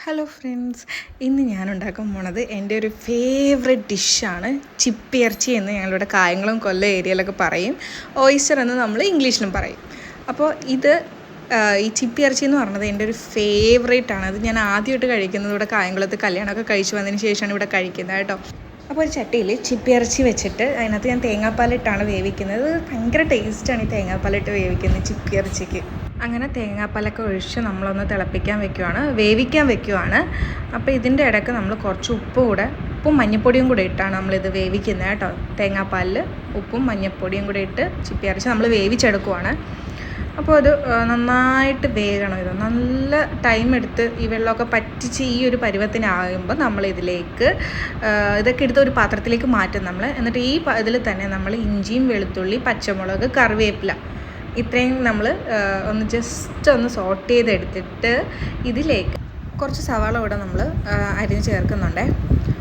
Hello friends, ഇന്ന് ഞാൻ ഉണ്ടാക്കാൻ പോണത് എൻ്റെ ഒരു ഫേവറേറ്റ് ഡിഷാണ് ചിപ്പിയിറച്ചി എന്ന് ഞങ്ങളിവിടെ കായംകുളം കൊല്ലം ഏരിയയിലൊക്കെ പറയും. ഓയിസ്റ്റർ എന്ന് നമ്മൾ ഇംഗ്ലീഷിലും പറയും. അപ്പോൾ ഈ ചിപ്പിയിറച്ചി എന്ന് പറഞ്ഞത് എൻ്റെ ഒരു ഫേവറേറ്റ് ആണ്. അത് ഞാൻ ആദ്യമായിട്ട് കഴിക്കുന്നത് ഇവിടെ കായംകുളത്ത് കല്യാണമൊക്കെ കഴിച്ചു വന്നതിന് ശേഷമാണ് ഇവിടെ കഴിക്കുന്നത് കേട്ടോ. അപ്പോൾ ഒരു ചട്ടിയിൽ ചിപ്പിയിറച്ചി വെച്ചിട്ട് അതിനകത്ത് ഞാൻ തേങ്ങാപ്പാലിട്ടാണ് വേവിക്കുന്നത്. ഭയങ്കര ടേസ്റ്റാണ് ഈ തേങ്ങാപ്പാലിട്ട് വേവിക്കുന്നത് ചിപ്പിയിറച്ചിക്ക്. അങ്ങനെ തേങ്ങാപ്പാലൊക്കെ ഒഴിച്ച് നമ്മളൊന്ന് വേവിക്കാൻ വെക്കുവാണ്. അപ്പോൾ ഇതിൻ്റെ ഇടയ്ക്ക് നമ്മൾ കുറച്ച് ഉപ്പും മഞ്ഞൾപ്പൊടിയും കൂടെ ഇട്ടാണ് നമ്മളിത് വേവിക്കുന്നത് കേട്ടോ. തേങ്ങാപ്പാലിൽ ഉപ്പും മഞ്ഞൾപ്പൊടിയും കൂടെ ഇട്ട് ചിപ്പിയിറച്ചി നമ്മൾ വേവിച്ചെടുക്കുവാണ്. അപ്പോൾ അത് നന്നായിട്ട് വേകണം. ഇത് നല്ല ടൈം എടുത്ത് ഈ വെള്ളമൊക്കെ പറ്റിച്ച് ഈ ഒരു പരുവത്തിനാകുമ്പോൾ നമ്മളിതിലേക്ക് ഇതൊക്കെ എടുത്ത് ഒരു പാത്രത്തിലേക്ക് മാറ്റും നമ്മൾ. എന്നിട്ട് ഈ ഇതിൽ തന്നെ നമ്മൾ ഇഞ്ചിയും വെളുത്തുള്ളി പച്ചമുളക് കറിവേപ്പില ഇത്രയും നമ്മൾ ഒന്ന് സോട്ട് ചെയ്തെടുത്തിട്ട് ഇതിലേക്ക് കുറച്ച് സവാള കൂടെ നമ്മൾ അരിഞ്ഞ് ചേർക്കുന്നുണ്ട്.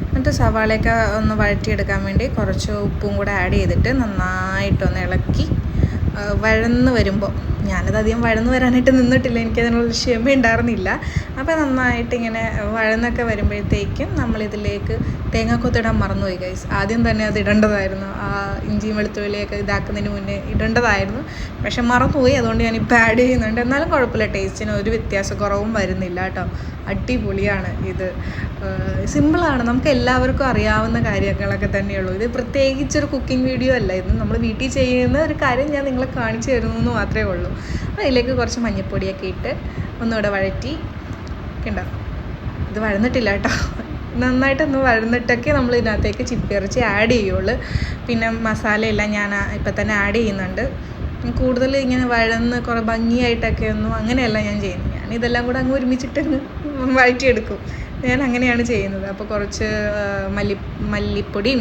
എന്നിട്ട് സവാളയൊക്കെ ഒന്ന് വഴറ്റിയെടുക്കാൻ വേണ്ടി കുറച്ച് ഉപ്പും കൂടെ ആഡ് ചെയ്തിട്ട് നന്നായിട്ടൊന്ന് ഇളക്കി വഴന്ന് വരുമ്പോൾ, ഞാനത് അധികം വഴന്ന് വരാനായിട്ട് നിന്നിട്ടില്ല, എനിക്കതിനുള്ള ക്ഷമ ഉണ്ടായിരുന്നില്ല. അപ്പോൾ നന്നായിട്ട് ഇങ്ങനെ വഴന്നൊക്കെ വരുമ്പോഴത്തേക്കും നമ്മളിതിലേക്ക് തേങ്ങാക്കൊത്തിടാൻ മറന്നുപോയി ഗൈസ്. ആദ്യം തന്നെ അത് ഇടേണ്ടതായിരുന്നു. ആ ഇഞ്ചിയും വെളുത്തുള്ളിയൊക്കെ ഇതാക്കുന്നതിന് മുന്നേ ഇടേണ്ടതായിരുന്നു, പക്ഷെ മറന്നുപോയി. അതുകൊണ്ട് ഞാനിപ്പോൾ ആഡ് ചെയ്യുന്നുണ്ട്. എന്നാലും കുഴപ്പമില്ല, ടേസ്റ്റിന് ഒരു വ്യത്യാസക്കുറവും വരുന്നില്ല കേട്ടോ. അടിപൊളിയാണ് ഇത്. സിമ്പിളാണ്, നമുക്ക് എല്ലാവർക്കും അറിയാവുന്ന കാര്യങ്ങളൊക്കെ തന്നെയുള്ളൂ. ഇത് പ്രത്യേകിച്ചൊരു കുക്കിംഗ് വീഡിയോ അല്ല, ഇത് നമ്മൾ വീട്ടിൽ ചെയ്യുന്ന ഒരു കാര്യം ഞാൻ നിങ്ങളെ കാണിച്ചു തരുന്നു എന്ന് മാത്രമേ ഉള്ളൂ. അപ്പോൾ അതിലേക്ക് കുറച്ച് മഞ്ഞൾപ്പൊടിയൊക്കെ ഇട്ട് ഒന്നുകൂടെ വഴറ്റി ഉണ്ടാവും. ഇത് വഴന്നിട്ടില്ല കേട്ടോ, നന്നായിട്ടൊന്ന് വഴന്നിട്ടൊക്കെ നമ്മൾ ഇതിനകത്തേക്ക് ചിപ്പിയിറച്ചി ആഡ് ചെയ്യുള്ളൂ. പിന്നെ മസാലയെല്ലാം ഞാൻ ഇപ്പം തന്നെ ആഡ് ചെയ്യുന്നുണ്ട്. കൂടുതൽ ഇങ്ങനെ വഴന്ന് കുറേ ഭംഗിയായിട്ടൊക്കെ ഒന്നും അങ്ങനെയല്ല ഞാൻ ചെയ്യുന്നത്. ഞാൻ ഇതെല്ലാം കൂടെ അങ്ങ് ഒരുമിച്ചിട്ടങ്ങ് വഴറ്റിയെടുക്കും. ഞാൻ അങ്ങനെയാണ് ചെയ്യുന്നത്. അപ്പോൾ കുറച്ച് മല്ലിപ്പൊടിയും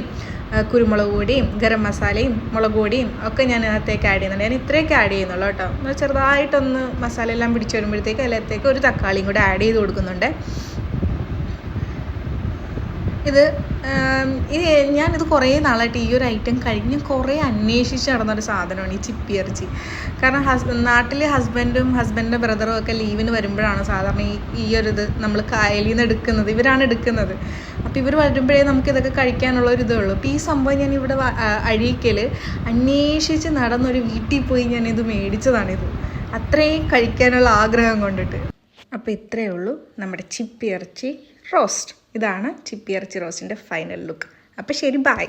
കുരുമുളക് പൊടിയും ഗരം മസാലയും മുളക് പൊടിയും ഒക്കെ ഞാൻ അതിനകത്തേക്ക് ആഡ് ചെയ്യുന്നുണ്ട്. ഞാൻ ഇത്രയൊക്കെ ആഡ് ചെയ്യുന്നുള്ളൂ കേട്ടോ. ചെറുതായിട്ടൊന്ന് മസാല എല്ലാം പിടിച്ച് വരുമ്പോഴത്തേക്ക് അതിനകത്തേക്ക് ഒരു തക്കാളിയും കൂടെ ആഡ് ചെയ്ത് കൊടുക്കുന്നുണ്ട്. ഞാനിത് കുറേ നാളായിട്ട് ഈ ഒരു ഐറ്റം കഴിഞ്ഞ് കുറേ അന്വേഷിച്ച് നടന്നൊരു സാധനമാണ് ഈ ചിപ്പിയിറച്ചി. കാരണം നാട്ടിലെ ഹസ്ബൻഡിൻ്റെ ബ്രദറും ഒക്കെ ലീവിന് വരുമ്പോഴാണ് സാധാരണ ഈ ഒരു ഇത് നമ്മൾ കായലിൽ നിന്ന് എടുക്കുന്നത്. ഇവരാണ് എടുക്കുന്നത്. അപ്പോൾ ഇവർ വരുമ്പോഴേ നമുക്കിതൊക്കെ കഴിക്കാനുള്ളൊരിതേ ഉള്ളൂ. അപ്പോൾ ഈ സംഭവം ഞാനിവിടെ അഴീക്കൽ അന്വേഷിച്ച് നടന്നൊരു വീട്ടിൽ പോയി ഞാനിത് മേടിച്ചതാണിത്, അത്രയും കഴിക്കാനുള്ള ആഗ്രഹം കൊണ്ടിട്ട്. അപ്പോൾ ഇത്രയേ ഉള്ളൂ നമ്മുടെ ചിപ്പിയിറച്ചി റോസ്റ്റ്. ഇതാണ് ചിപ്പിയിറച്ചി റോസ്റ്റിൻ്റെ ഫൈനൽ ലുക്ക്. അപ്പോൾ ശരി, ബൈ.